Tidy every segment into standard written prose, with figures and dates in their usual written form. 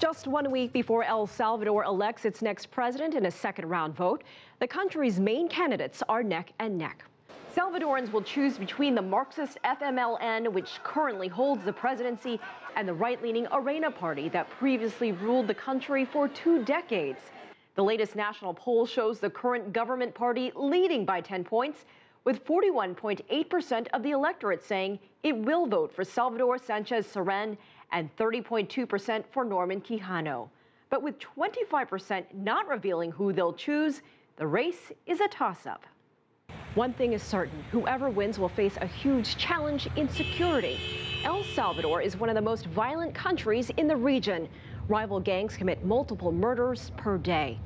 Just 1 week before El Salvador elects its next president in a second-round vote, the country's main candidates are neck and neck. Salvadorans will choose between the Marxist FMLN, which currently holds the presidency, and the right-leaning Arena Party that previously ruled the country for 2 decades. The latest national poll shows the current government party leading by 10 points, with 41.8% of the electorate saying it will vote for Salvador Sanchez Cerén and 30.2% for Norman Quijano. But with 25% not revealing who they'll choose, the race is a toss-up. One thing is certain, whoever wins will face a huge challenge in security. El Salvador is one of the most violent countries in the region. Rival gangs commit multiple murders per day.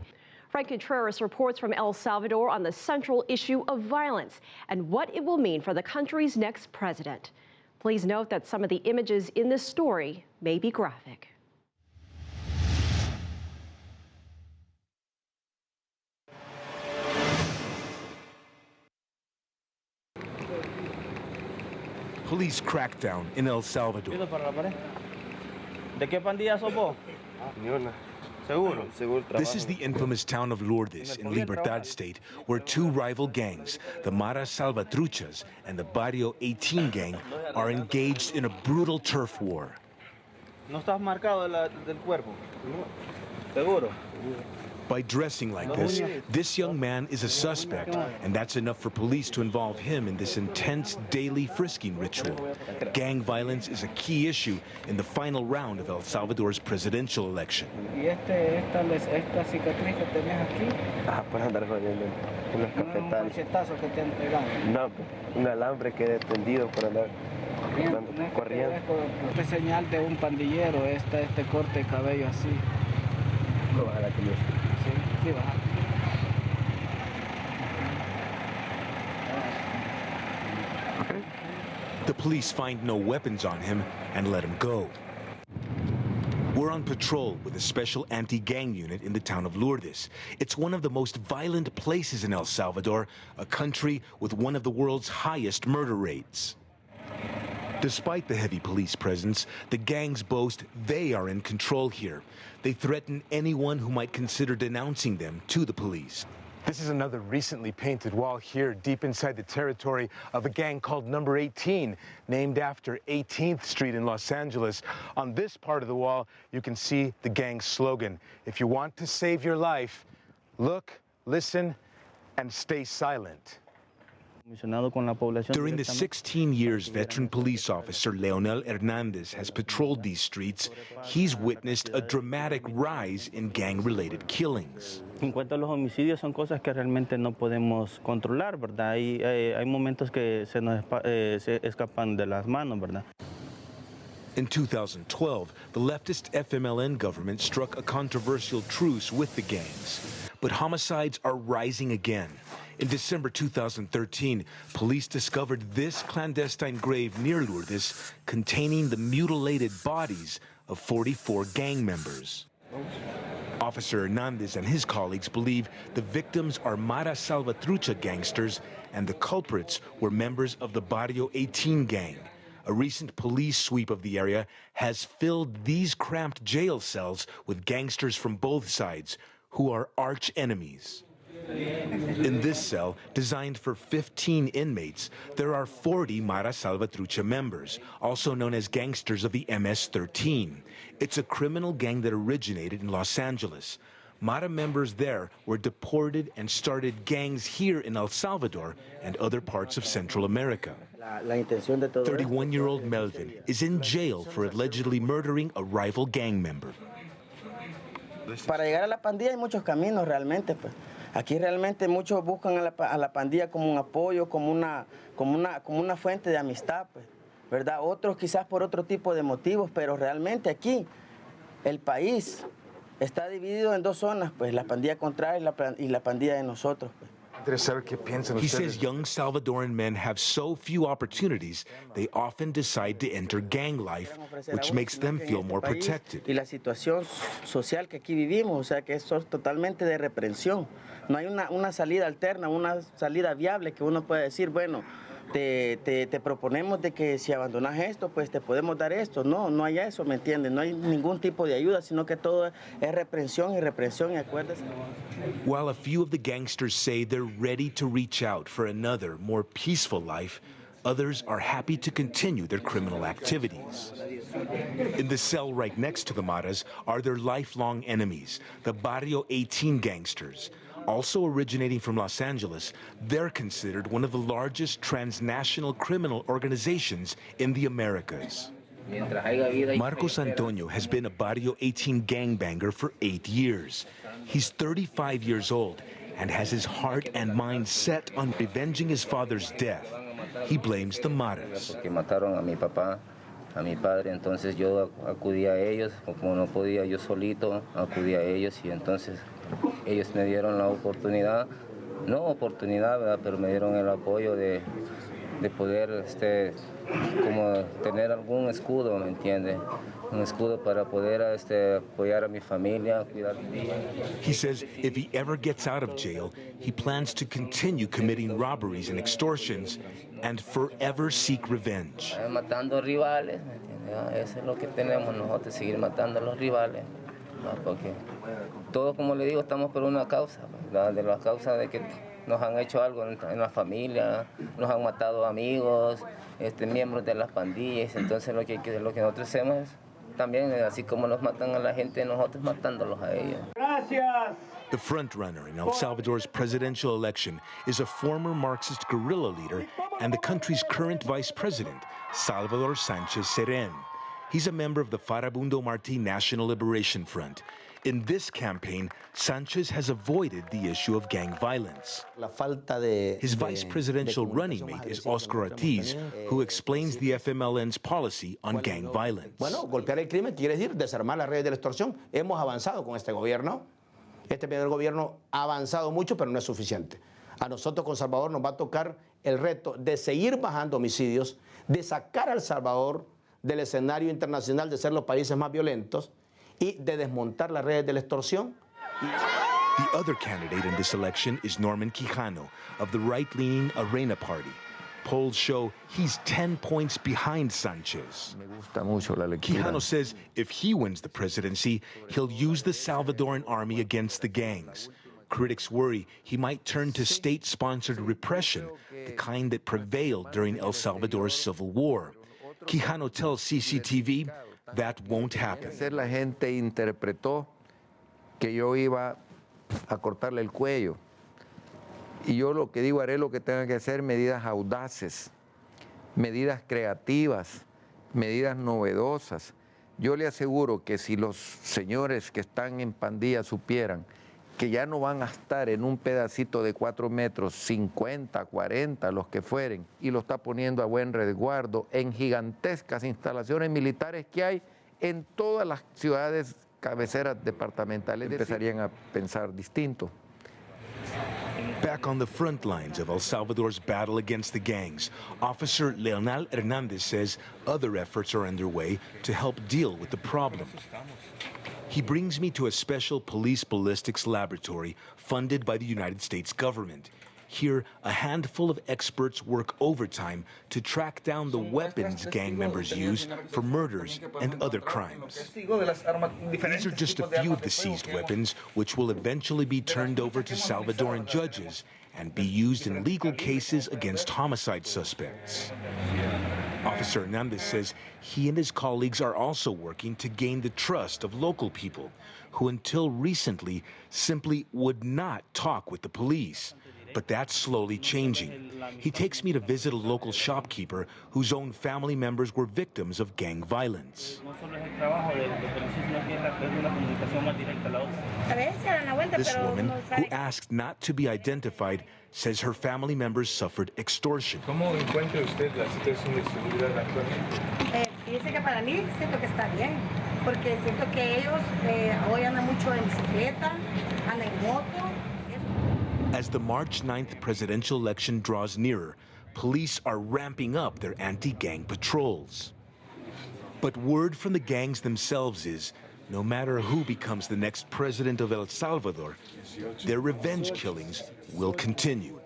Franc Contreras reports from El Salvador on the central issue of violence and what it will mean for the country's next president. Please note that some of the images in this story may be graphic. Police crackdown in El Salvador. This is the infamous town of Lourdes in Libertad State, where 2 rival gangs, the Mara Salvatruchas and the Barrio 18 gang, are engaged in a brutal turf war. By dressing like this young man is a suspect, and that's enough for police to involve him in this intense daily frisking ritual. Gang violence is a key issue in the final round of El Salvador's presidential election. The police find no weapons on him and let him go. We're on patrol with a special anti-gang unit in the town of Lourdes. It's one of the most violent places in El Salvador, a country with one of the world's highest murder rates. Despite the heavy police presence, the gangs boast they are in control here. They threaten anyone who might consider denouncing them to the police. This is another recently painted wall here deep inside the territory of a gang called Number 18, named after 18th Street in Los Angeles. On this part of the wall, you can see the gang's slogan: if you want to save your life, look, listen, and stay silent. During the 16 years veteran police officer Leonel Hernandez has patrolled these streets, he's witnessed a dramatic rise in gang-related killings. En cuanto a los homicidios, son cosas que realmente no podemos controlar, ¿verdad? Hay momentos que se nos escapan de las manos, ¿verdad? In 2012, the leftist FMLN government struck a controversial truce with the gangs. But homicides are rising again. In December 2013, police discovered this clandestine grave near Lourdes containing the mutilated bodies of 44 gang members. Officer Hernandez and his colleagues believe the victims are Mara Salvatrucha gangsters and the culprits were members of the Barrio 18 gang. A recent police sweep of the area has filled these cramped jail cells with gangsters from both sides who are arch enemies. In this cell, designed for 15 inmates, there are 40 Mara Salvatrucha members, also known as gangsters of the MS-13. It's a criminal gang that originated in Los Angeles. Mara members there were deported and started gangs here in El Salvador and other parts of Central America. 31-year-old Melvin is in jail for allegedly murdering a rival gang member. Para llegar a la pandilla hay muchos caminos realmente, pues. Aquí realmente muchos buscan a la pandilla como un apoyo, como una fuente de amistad, pues, ¿verdad? Otros quizás por otro tipo de motivos, pero realmente aquí el país está dividido en 2 zonas, pues, la pandilla contraria y la pandilla de nosotros, pues. He says young Salvadoran men have so few opportunities, they often decide to enter gang life, which makes them feel more protected. Y la situación social que aquí vivimos, o sea que eso es totalmente de reprensión. No hay una salida alterna, una salida viable que uno pueda decir, bueno, te proponemos de que si abandonas esto, pues te podemos dar esto. No, no hay eso, ¿me entiendes? No hay ningún tipo de ayuda, sino que todo es represión y represión, y acuérdese. While a few of the gangsters say they're ready to reach out for another, more peaceful life, others are happy to continue their criminal activities. In the cell right next to the Maras are their lifelong enemies, the Barrio 18 gangsters. Also originating from Los Angeles, they're considered one of the largest transnational criminal organizations in the Americas. Marcos Antonio has been a Barrio 18 gangbanger for 8 years. He's 35 years old and has his heart and mind set on revenging his father's death. He blames the Maras. Porque mataron a mi papá, a mi padre, entonces yo acudí a ellos, como no podía yo solito, acudí a ellos y entonces ellos me dieron la oportunidad, no oportunidad, ¿verdad? Pero me dieron el apoyo de poder como tener algún escudo, ¿me entiende? Un escudo para poder apoyar a mi familia, cuidar de ella. He says if he ever gets out of jail, he plans to continue committing robberies and extortions and forever seek revenge. Matando rivales, ¿me entiende? Eso es lo que tenemos nosotros, seguir matando a los rivales. Porque todos, como le digo, estamos por una causa, de la causa de que nos han hecho algo en la familia, nos han matado amigos, miembros de las pandillas, entonces lo que nosotros hacemos es también, así como nos matan a la gente, nosotros matándolos a ellos. Gracias. The frontrunner in El Salvador's presidential election is a former Marxist guerrilla leader and the country's current vice president, Salvador Sánchez Serén. He's a member of the Farabundo Martí National Liberation Front. In this campaign, Sánchez has avoided the issue of gang violence. His vice presidential running mate is Oscar Ortiz, who explains the FMLN's policy on gang violence. Bueno, golpear el crimen quiere decir desarmar las redes de la extorsión. Hemos avanzado con este gobierno. Este primer gobierno ha avanzado mucho, pero no es suficiente. A nosotros con Salvador nos va a tocar el reto de seguir bajando homicidios, de sacar a El Salvador del escenario internacional de ser los países más violentos y de desmontar las redes de la extorsión. The other candidate in this election is Norman Quijano of the right-leaning Arena Party. Polls show he's 10 points behind Sánchez. Quijano says if he wins the presidency, he'll use the Salvadoran army against the gangs. Critics worry he might turn to state-sponsored repression, the kind that prevailed during El Salvador's civil war. Quijano tells CCTV that won't happen. La gente interpretó que yo iba a cortarle el cuello. Y yo lo que digo, haré lo que tenga que hacer, medidas audaces, medidas creativas, medidas novedosas. Yo le aseguro que si los señores que están en pandilla supieran que ya no van a estar en un pedacito de 4 metros, 50, 40, los que fueren, y lo está poniendo a buen resguardo en gigantescas instalaciones militares que hay en todas las ciudades cabeceras departamentales, empezarían a pensar distinto. Back on the front lines of El Salvador's battle against the gangs, Officer Leonel Hernandez says other efforts are underway to help deal with the problem. He brings me to a special police ballistics laboratory funded by the United States government. Here, a handful of experts work overtime to track down the weapons gang members use for murders and other crimes. These are just a few of the seized weapons, which will eventually be turned over to Salvadoran judges and be used in legal cases against homicide suspects. Officer Hernandez says he and his colleagues are also working to gain the trust of local people who until recently simply would not talk with the police. But that's slowly changing. He takes me to visit a local shopkeeper whose own family members were victims of gang violence. This woman, who asked not to be identified, says her family members suffered extortion. Dice que para mí siento que está bien, porque siento que ellos hoy andan mucho en bicicleta, andan en moto. As the March 9th presidential election draws nearer, police are ramping up their anti-gang patrols. But word from the gangs themselves is, no matter who becomes the next president of El Salvador, their revenge killings will continue.